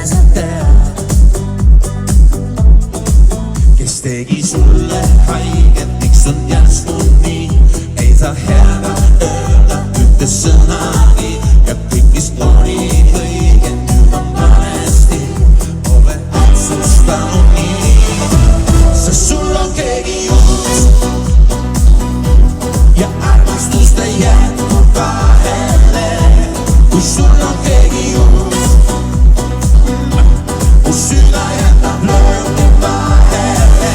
sa tead, kes tegi sulle haiget, miks on järsku nii, ei saa heaga öelda ühte sõnagi ja kõik, mis oli õige, nüüd on valesti, oled otsustanud nii, sest sul on keegi uus ja armastust ei jätku vahele, kui sul on keegi uus, mu süda jätab löögi vahele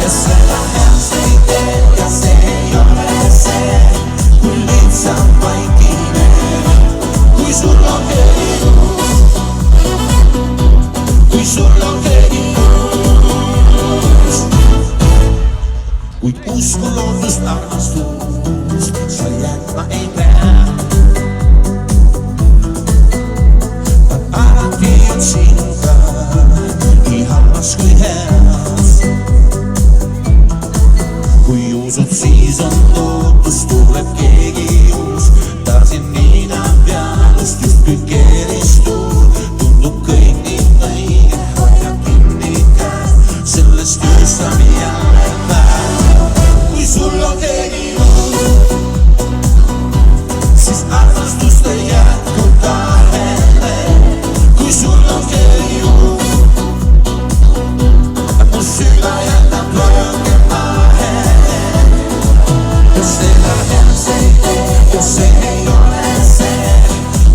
ja seda heaks ei tee ja see ei ole see, kui lihtsalt vaikime, kui sul on keegi uus, kui sul on keegi uus, kuid usku, lootust, armastust sa jätma ei pea. Ta alati on sinuga, nii halvas kui heas. Kui usud, siis on lootus, tuleb keegi uus. Ta siin niinab jalust justkui keeristuur, tundub kõik nii õige, hoia kinni käest, sellest ööst saab jälle päev. Kui sul on keegi uus, siis armastust ei jätku vahele. Kui sul on keegi uus, mu süda jätab löögi vahele ja seda heaks ei tee ja see ei ole see,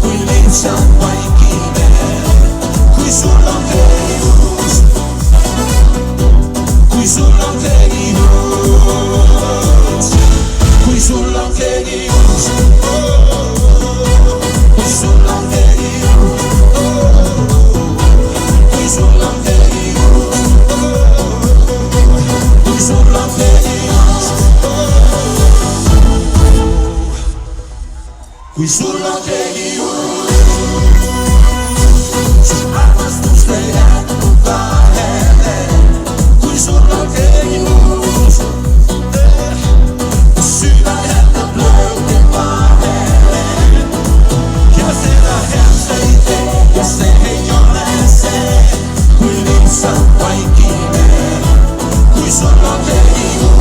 kui lihtsalt vaikime. Kui sul on keegi uus, kui sul on keegi uus, kui sul on keegi uus, kui sul on keegi uus, kui sul on keegi uus, kui sul on keegi uus, kui sul on keegi uus, siis armastust ei jätku vahele. Kui sul on keegi uus, mu süda jätab löögi vahele ja seda heaks ei tee ja see ei ole see, kui lihtsalt vaikime. Kui sul on keegi uus,